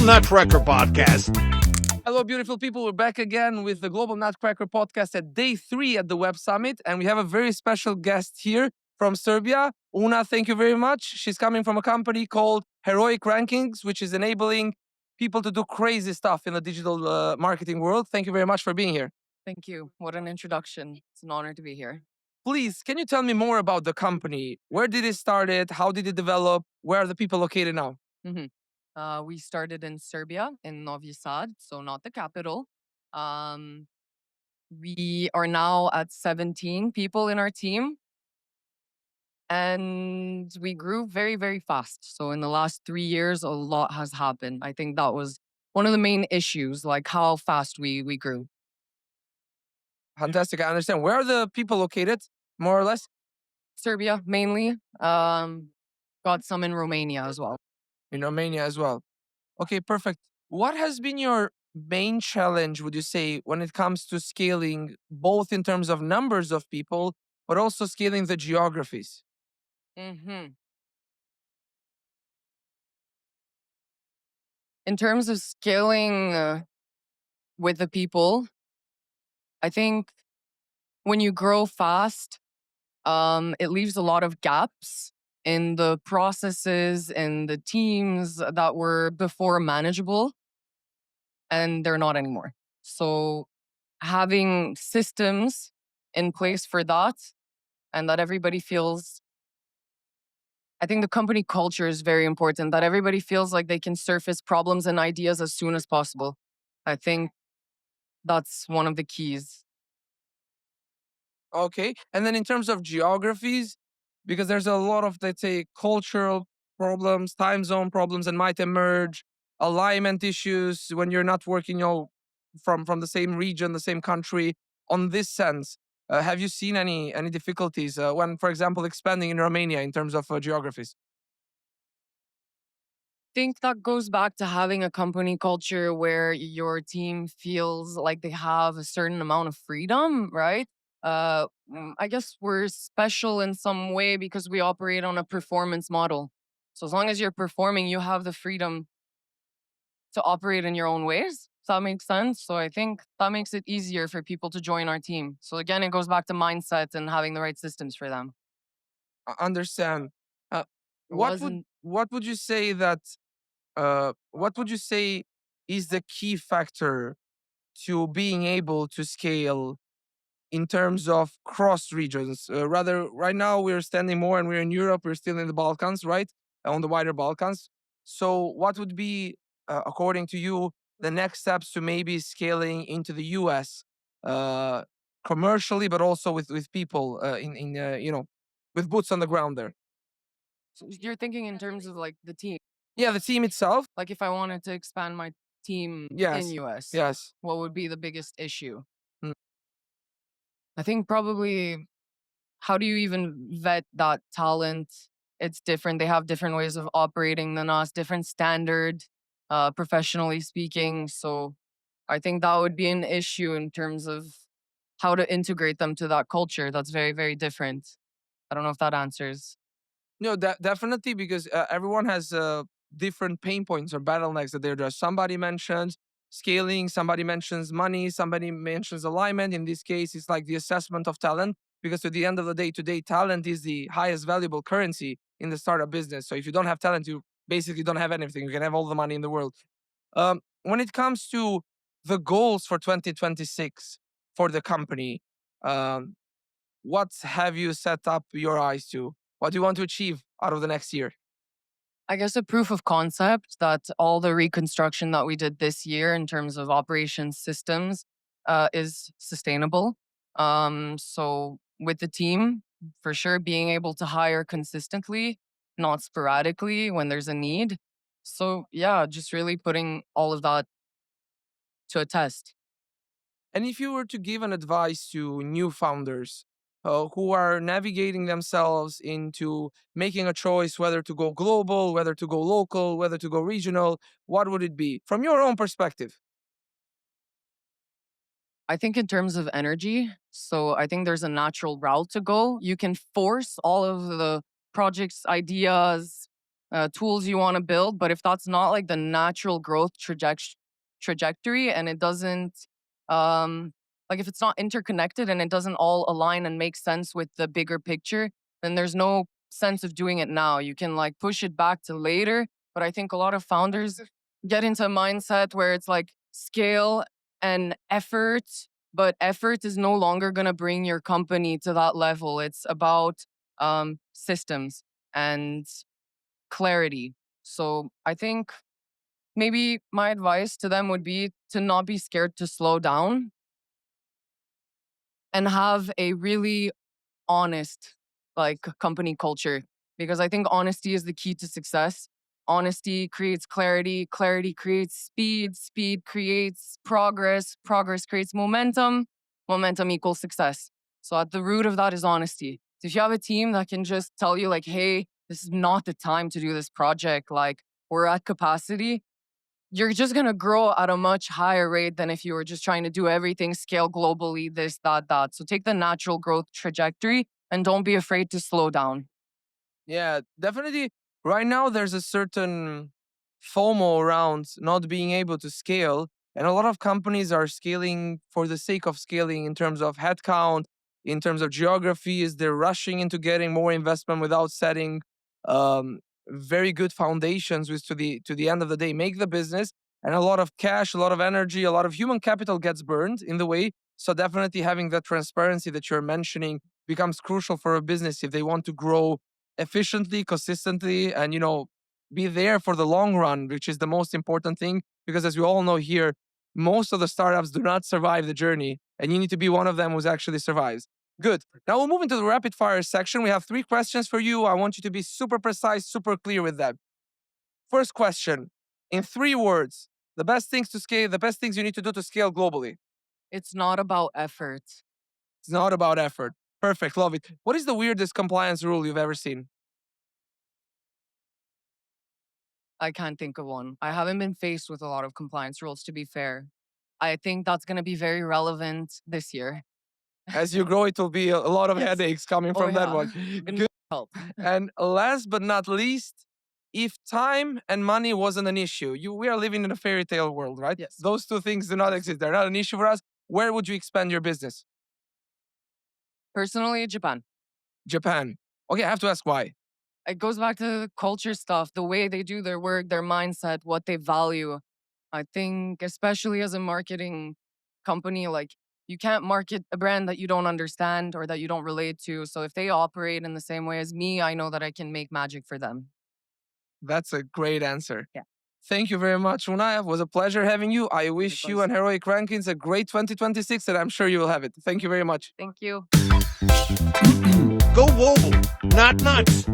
Nutcracker Podcast. Hello, beautiful people. We're back again with the Global Nutcracker Podcast at day 3 at the Web Summit. And we have a very special guest here from Serbia. Una, thank you very much. She's coming from a company called Heroic Rankings, which is enabling people to do crazy stuff in the digital marketing world. Thank you very much for being here. Thank you. What an introduction. It's an honor to be here. Please, can you tell me more about the company? Where did it start? How did it develop? Where are the people located now? We started in Serbia, in Novi Sad, so not the capital. We are now at 17 people in our team. And we grew very, very fast. So in the last 3 years, a lot has happened. I think that was one of the main issues, like how fast we grew. Fantastic. I understand. Where are the people located, more or less? Serbia, mainly. Got some in Romania as well. In Romania as well. Okay, perfect. What has been your main challenge, would you say, when it comes to scaling, both in terms of numbers of people, but also scaling the geographies? hmm In terms of scaling with the people, I think when you grow fast, it leaves a lot of gaps in the processes and the teams that were before manageable, and they're not anymore. So having systems in place for that, and that everybody feels, I think the company culture is very important, that everybody feels like they can surface problems and ideas as soon as possible. I think that's one of the keys. Okay. And then in terms of geographies, because there's a lot of, let's say, cultural problems, time zone problems that might emerge, alignment issues when you're not working, from the same region, the same country. On this sense, have you seen any difficulties when, for example, expanding in Romania in terms of geographies? Think that goes back to having a company culture where your team feels like they have a certain amount of freedom, right? I guess we're special in some way because we operate on a performance model. So as long as you're performing, you have the freedom to operate in your own ways. Does that make sense? So I think that makes it easier for people to join our team. So again, it goes back to mindset and having the right systems for them. Understand. Uh, It what would wasn't what would you say that what would you say is the key factor to being able to scale in terms of cross regions? Rather, right now we're standing more and we're in Europe, we're still in the Balkans, right? On the wider Balkans. So, what would be, according to you, the next steps to maybe scaling into the US uh, commercially, but also with people with boots on the ground there? So you're thinking in terms of like the team. Yeah, the team itself. Like if I wanted to expand my team in Yes, US, yes. what would be the biggest issue? Mm. I think probably how do you even vet that talent? It's different. They have different ways of operating than us, different standard, professionally speaking. So I think that would be an issue in terms of how to integrate them to that culture. That's very, very different. I don't know if that answers. No, definitely, because everyone has different pain points or bottlenecks that they address. Somebody mentions scaling, somebody mentions money, somebody mentions alignment. In this case, it's like the assessment of talent, because at the end of the day, today, talent is the highest valuable currency in the startup business. So if you don't have talent, you basically don't have anything. You can have all the money in the world. When it comes to the goals for 2026 for the company, um, what have you set up your eyes to? What do you want to achieve out of the next year? I guess a proof of concept that all the reconstruction that we did this year in terms of operations systems is sustainable. So with the team, for sure, being able to hire consistently, not sporadically when there's a need. So yeah, just really putting all of that to a test. And if you were to give an advice to new founders who are navigating themselves into making a choice whether to go global, whether to go local, whether to go regional, what would it be from your own perspective? I think in terms of energy, so I think there's a natural route to go. You can force all of the projects, ideas, tools you want to build. But if that's not like the natural growth trajectory and it doesn't, like if it's not interconnected and it doesn't all align and make sense with the bigger picture, then there's no sense of doing it now. You can like push it back to later. But I think a lot of founders get into a mindset where it's like scale and effort, but effort is no longer going to bring your company to that level. It's about systems and clarity. So I think maybe my advice to them would be to not be scared to slow down and have a really honest like company culture, because I think honesty is the key to success. Honesty creates clarity, clarity creates speed, speed creates progress, progress creates momentum, momentum equals success. So at the root of that is honesty. So if you have a team that can just tell you like, hey, this is not the time to do this project, like we're at capacity, you're just going to grow at a much higher rate than if you were just trying to do everything, scale globally, this, that, that. So take the natural growth trajectory and don't be afraid to slow down. Yeah, definitely. Right now, there's a certain FOMO around not being able to scale. And a lot of companies are scaling for the sake of scaling in terms of headcount, in terms of geographies. They're rushing into getting more investment without setting um, very good foundations, which to the end of the day make the business. And a lot of cash, a lot of energy, a lot of human capital gets burned in the way. So definitely having that transparency that you're mentioning becomes crucial for a business if they want to grow efficiently, consistently, and be there for the long run, which is the most important thing. Because as we all know here, most of the startups do not survive the journey, and you need to be one of them who's actually survives. Good. Now we'll move into the rapid fire section. We have 3 questions for you. I want you to be super precise, super clear with that. First question: in 3 words, the best things to scale, the best things you need to do to scale globally. It's not about effort. It's not about effort. Perfect. Love it. What is the weirdest compliance rule you've ever seen? I can't think of one. I haven't been faced with a lot of compliance rules, to be fair. I think that's going to be very relevant this year. As you grow, it will be a lot of Yes. headaches coming Oh, from that yeah. one. Gonna Good. help. And last but not least, if time and money wasn't an issue, we are living in a fairy tale world, right? Yes. Those 2 things do not exist. They're not an issue for us. Where would you expand your business? Personally, Japan. Japan. Okay, I have to ask why. It goes back to the culture stuff, the way they do their work, their mindset, what they value. I think, especially as a marketing company, like you can't market a brand that you don't understand or that you don't relate to. So if they operate in the same way as me, I know that I can make magic for them. That's a great answer. Yeah. Thank you very much, Unai. It was a pleasure having you. I wish you Likewise. and Heroic Rankings a great 2026, and I'm sure you will have it. Thank you very much. Thank you. Go global, not nuts.